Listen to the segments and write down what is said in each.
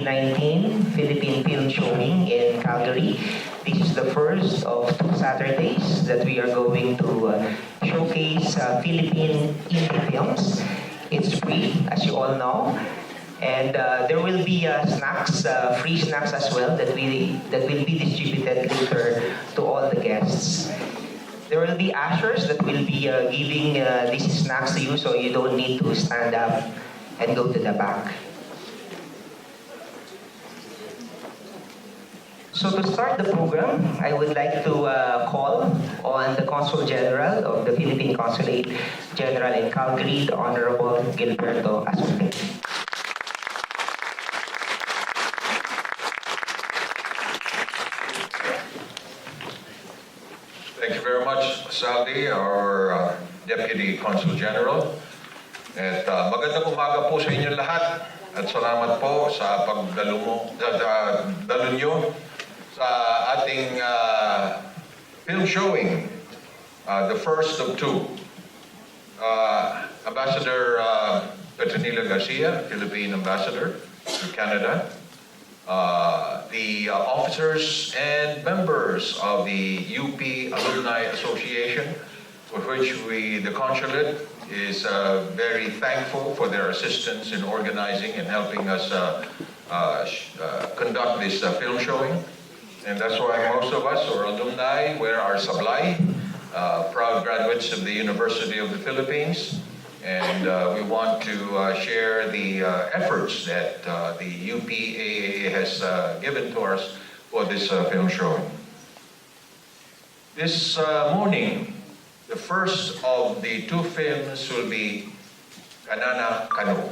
2019 Philippine Film Showing in Calgary. This is the first of 2 Saturdays that we are going to showcase Philippine indie films. It's free, as you all know. And there will be snacks, free snacks as well, that will be distributed later to all the guests. There will be ushers that will be giving these snacks to you, so you don't need to stand up and go to the back. So to start the program, I would like to call on the Consul General of the Philippine Consulate General in Calgary, the Honorable Gilberto Asuque. Thank you very much, Zaldy, our Deputy Consul General. At magandang umaga po sa inyo lahat at salamat po sa pagdalo nyo sa ating film showing, the first of 2. Ambassador Petronila Garcia, Philippine Ambassador to Canada, the officers and members of the UP Alumni Association, for which the Consulate is very thankful for their assistance in organizing and helping us conduct this film showing. And that's why most of us are alumni, wear our sablay, proud graduates of the University of the Philippines. And we want to share the efforts that the UPAA has given to us for this film showing. This morning, the first of the 2 films will be Kanana Kanu.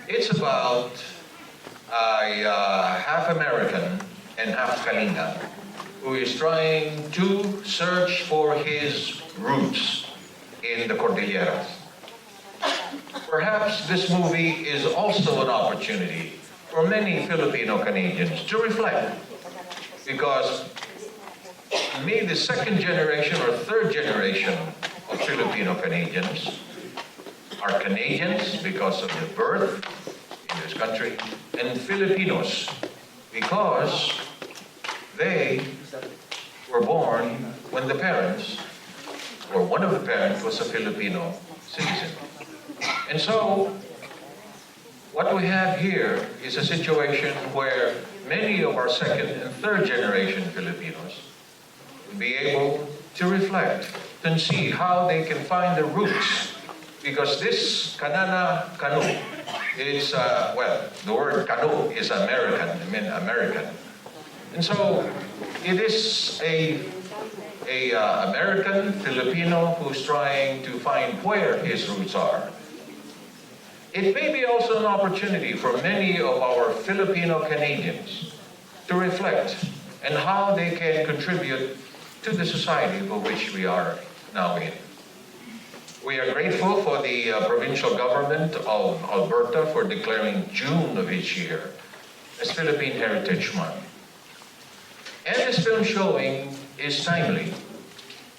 It's about a half American and half Kalinga who is trying to search for his roots in the Cordilleras. Perhaps this movie is also an opportunity for many Filipino Canadians to reflect, because maybe the 2nd generation or 3rd generation of Filipino Canadians are Canadians because of their birth in this country, and Filipinos because they were born when the parents, or one of the parents, was a Filipino citizen. And so, what we have here is a situation where many of our 2nd and 3rd generation Filipinos will be able to reflect and see how they can find their roots. Because this Kanana Kanu is, well, the word Kanu is American, American. And so, it is a American Filipino who's trying to find where his roots are. It may be also an opportunity for many of our Filipino Canadians to reflect on how they can contribute to the society for which we are now in. We are grateful for the provincial government of Alberta for declaring June of each year as Philippine Heritage Month. And this film showing is timely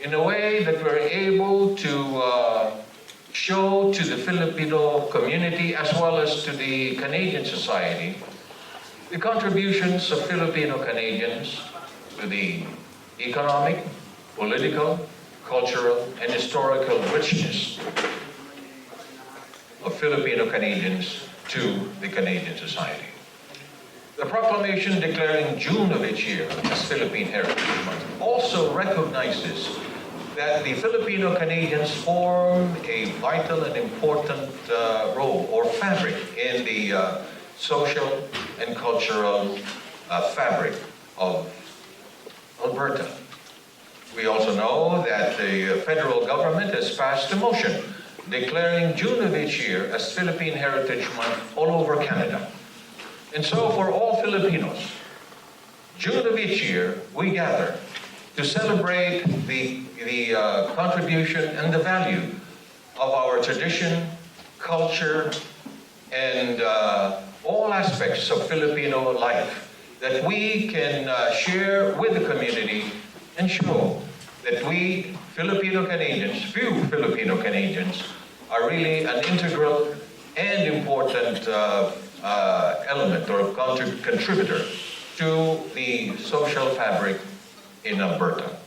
in a way that we're able to show to the Filipino community as well as to the Canadian society the contributions of Filipino Canadians to the economic, political, cultural, and historical richness of Filipino Canadians to the Canadian society. The proclamation declaring June of each year as Philippine Heritage Month also recognizes that the Filipino Canadians form a vital and important role or fabric in the social and cultural fabric of Alberta. We also know that the federal government has passed a motion declaring June of each year as Philippine Heritage Month all over Canada. And so for all Filipinos, June of each year, we gather to celebrate the contribution and the value of our tradition, culture, and all aspects of Filipino life that we can share with the community and show that we, Filipino Canadians, few Filipino Canadians, are really an integral and important element or contributor to the social fabric in Alberta.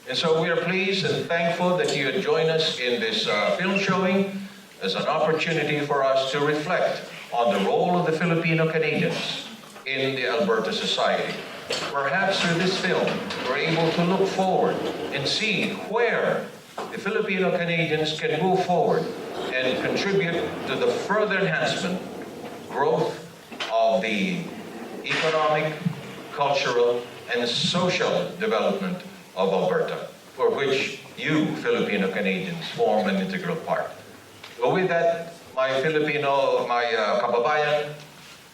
And so we are pleased and thankful that you had joined us in this film showing as an opportunity for us to reflect on the role of the Filipino Canadians in the Alberta society. Perhaps through this film, we're able to look forward and see where the Filipino Canadians can move forward and contribute to the further enhancement, growth of the economic, cultural, and social development of Alberta, for which you Filipino Canadians form an integral part. So with that, my kababayan,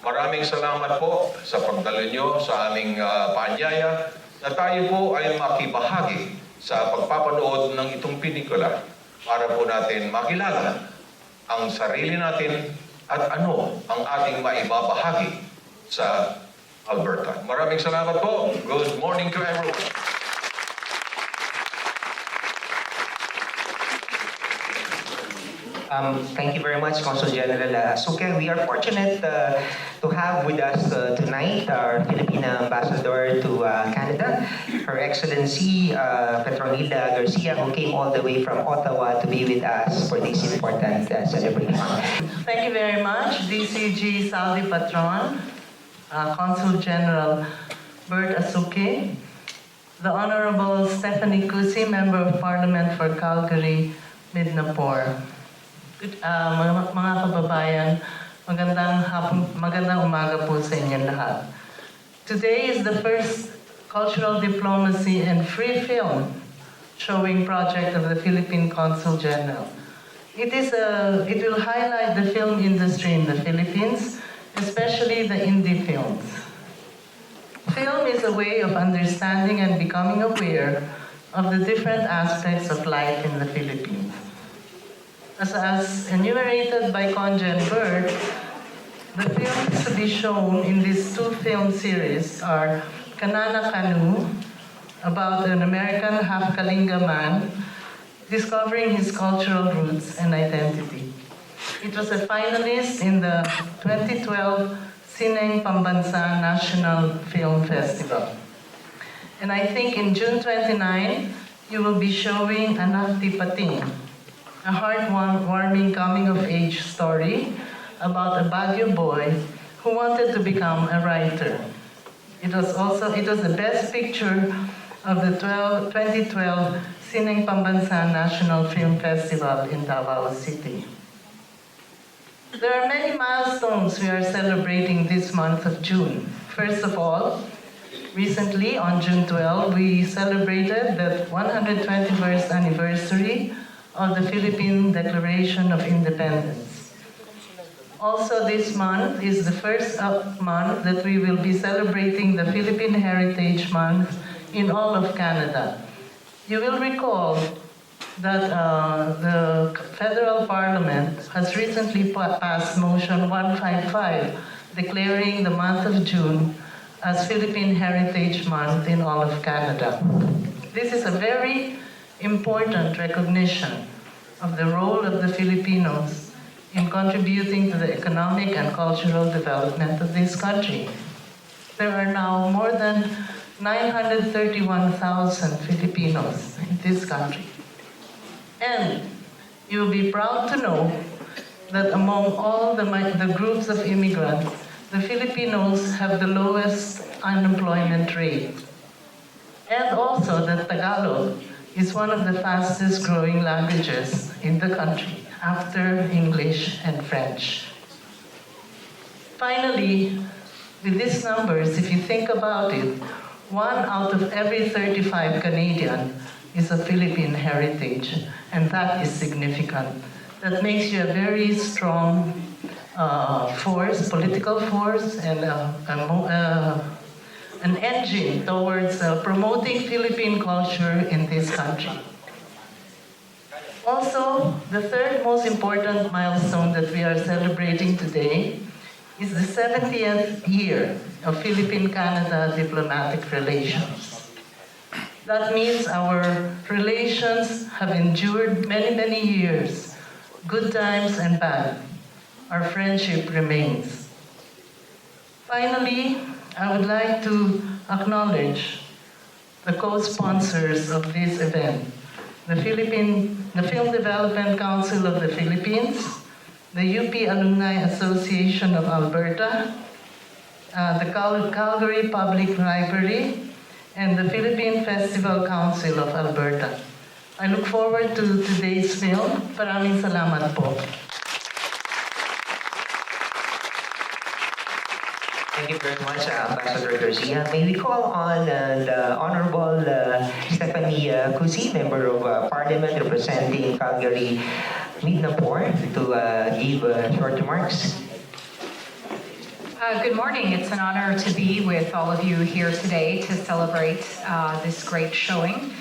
maraming salamat po sa pagdalo nyo sa aming paanyaya na tayo po ay makibahagi sa pagpapanood ng itong pelikula para po natin makilala ang sarili natin at ano ang ating maibabahagi sa Alberta. Maraming salamat po. Good morning to everyone. Thank you very much, Consul General Asuque. We are fortunate to have with us tonight our Philippine Ambassador to Canada, Her Excellency Petronila Garcia, who came all the way from Ottawa to be with us for this important celebration. Thank you very much, DCG Zaldy Patron, Consul General Bert Asuque, the Honorable Stephanie Kusie, Member of Parliament for Calgary, Midnapore. Mga kababayan, magandang umaga po sa inyong lahat. Today is the first cultural diplomacy and free film showing project of the Philippine Consul General. It will highlight the film industry in the Philippines, especially the indie films. Film is a way of understanding and becoming aware of the different aspects of life in the Philippines. As enumerated by Congen Bert, the films to be shown in these two film series are Kanana Kanu, about an American half-Kalinga man discovering his cultural roots and identity. It was a finalist in the 2012 Sineng Pambansa National Film Festival. And I think in June 29, you will be showing Anak Ti Pating, a heartwarming coming-of-age story about a Baguio boy who wanted to become a writer. It was the best picture of the 2012 Sineng Pambansa National Film Festival in Davao City. There are many milestones we are celebrating this month of June. First of all, recently on June 12, we celebrated the 121st anniversary of the Philippine Declaration of Independence. Also this month is the first month that we will be celebrating the Philippine Heritage Month in all of Canada. You will recall that the Federal Parliament has recently passed Motion 155, declaring the month of June as Philippine Heritage Month in all of Canada. This is a very important recognition of the role of the Filipinos in contributing to the economic and cultural development of this country. There are now more than 931,000 Filipinos in this country. And you'll be proud to know that among all the groups of immigrants, the Filipinos have the lowest unemployment rate. And also that Tagalog is one of the fastest growing languages in the country, after English and French. Finally, with these numbers, if you think about it, 1 out of every 35 Canadian is a Philippine heritage, and that is significant. That makes you a very strong force, political force, and an engine towards promoting Philippine culture in this country. Also, the third most important milestone that we are celebrating today is the 70th year of Philippine-Canada diplomatic relations. That means our relations have endured many, many years, good times and bad. Our friendship remains. Finally, I would like to acknowledge the co-sponsors of this event, the Film Development Council of the Philippines, the UP Alumni Association of Alberta, the Calgary Public Library, and the Philippine Festival Council of Alberta. I look forward to today's film. Maraming salamat po. Thank you very much, Ambassador Garcia. May we call on the Honorable Stephanie Kusie, Member of Parliament representing Calgary, Midnapore, to give short remarks. Good morning. It's an honor to be with all of you here today to celebrate this great showing.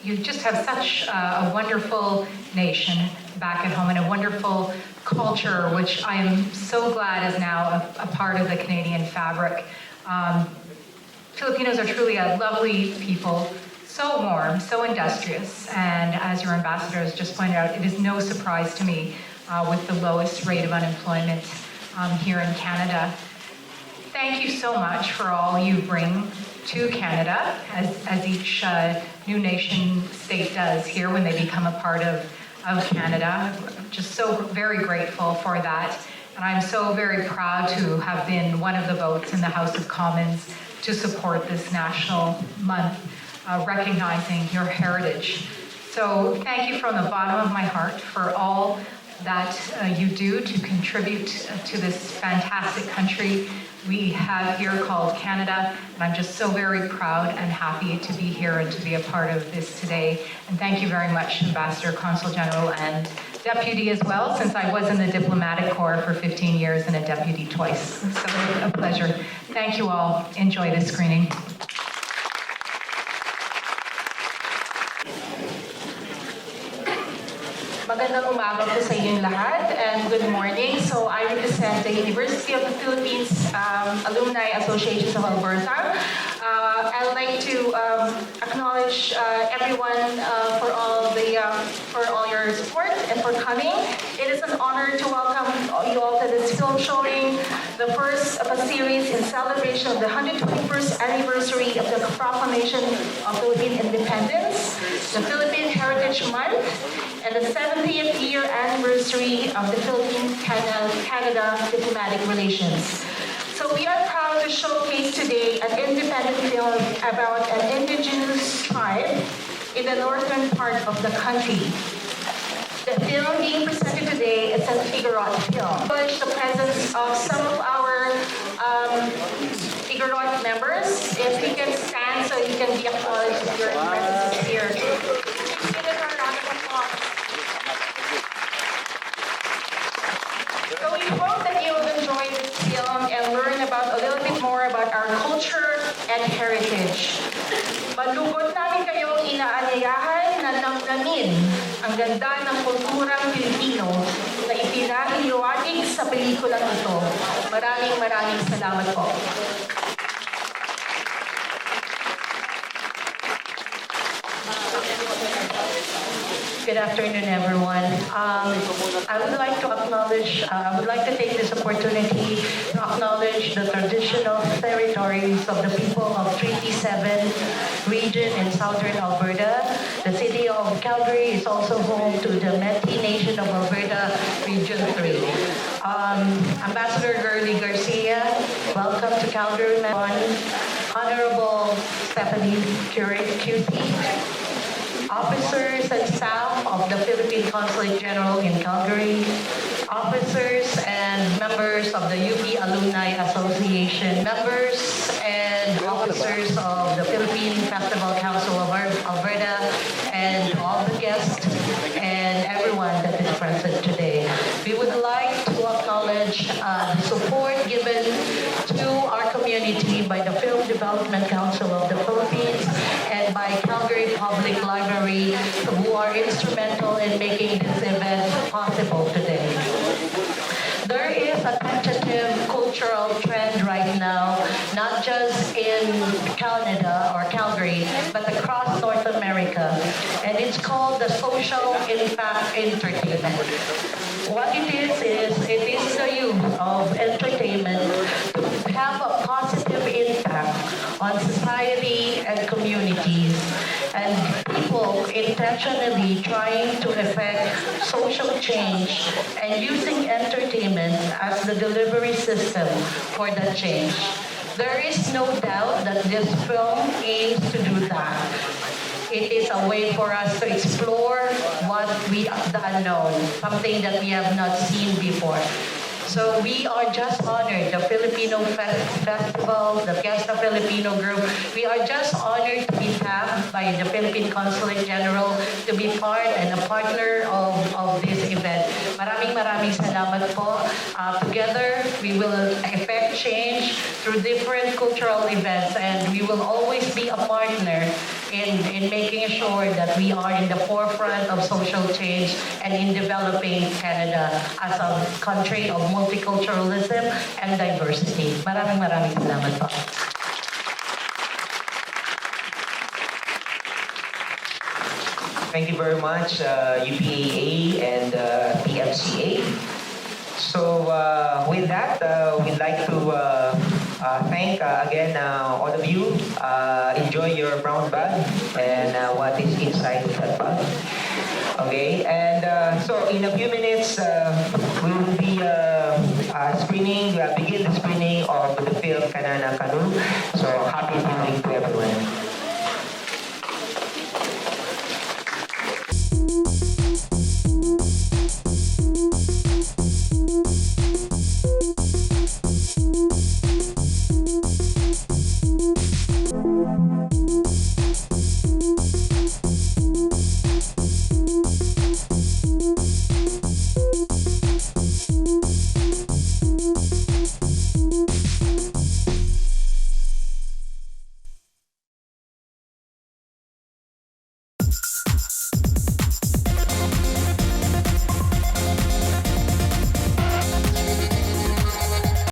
You just have such a wonderful nation back at home and a wonderful culture, which I am so glad is now a part of the Canadian fabric. Filipinos are truly a lovely people, so warm, so industrious, and as your ambassador has just pointed out, it is no surprise to me with the lowest rate of unemployment here in Canada. Thank you so much for all you bring to Canada, as each new nation state does here when they become a part of Canada. I'm just so very grateful for that. And I'm so very proud to have been one of the votes in the House of Commons to support this national month, recognizing your heritage. So thank you from the bottom of my heart for all that you do to contribute to this fantastic country we have here called Canada. And I'm just so very proud and happy to be here and to be a part of this today. And thank you very much, Ambassador, Consul General, and Deputy as well, since I was in the Diplomatic Corps for 15 years and a Deputy twice. So a pleasure. Thank you all. Enjoy this screening. Magandang umaga po sa inyong lahat and good morning. So I represent the University of the Philippines Alumni Associations of Alberta. I'd like to acknowledge everyone for all your support and for coming. It is an honor to welcome you all to this film showing, the first of a series in celebration of the 121st anniversary of the proclamation of Philippine independence, the Philippine Heritage Month, and the 70th year anniversary of the Philippine-Canada diplomatic relations. So we are proud to showcase today an independent film about an indigenous tribe in the northern part of the country. The film being presented today is a Figurot film. Acknowledge the presence of some of our Figurot members. If you can stand so you can be acknowledged if your presence is here. Please give us a round of applause. So we hope that you will enjoy this film and learn about a little bit more about our culture and heritage. Malugod namin kayong inaanyayahan na namnamin ang ganda ng kulturang Pilipino na ipinahiliwanag sa pelikulang ito. Maraming salamat po. Good afternoon, everyone. I would like to take this opportunity to acknowledge the traditional territories of the people of Treaty 7 region in southern Alberta. The city of Calgary is also home to the Métis Nation of Alberta, Region 3. Ambassador Garcia, welcome to Calgary, Honorable Stephanie Kusie, officers and staff of the Philippine Consulate General in Calgary, officers and members of the UP Alumni Association, members and officers of the Philippine Festival Council of Alberta, and all the guests and everyone that is present today. We would like to acknowledge the support given to our community by the Film Development Council of the Philippines and by Calgary Public Library, who are instrumental in making this event possible today. There is a tentative cultural trend right now, not just in Canada or Calgary, but across North America, and it's called the social impact entertainment. What it is the use of entertainment intentionally trying to effect social change and using entertainment as the delivery system for that change. There is no doubt that this film aims to do that. It is a way for us to explore the unknown, something that we have not seen before. So we are just honored, the Filipino Festival, the Fiesta Filipino Group, we are just honored to be tapped by the Philippine Consulate General to be part and a partner of this event. Maraming salamat po. Together, we will effect change through different cultural events, and we will always be a partner in making sure that we are in the forefront of social change and in developing Canada as a country of multiculturalism and diversity. Maraming salamat po. Thank you very much, UPAA and PFCA. So with that, we'd like to thank again all of you. Enjoy your brown bag and what is inside that bag. Okay, and so in a few minutes, we will be screening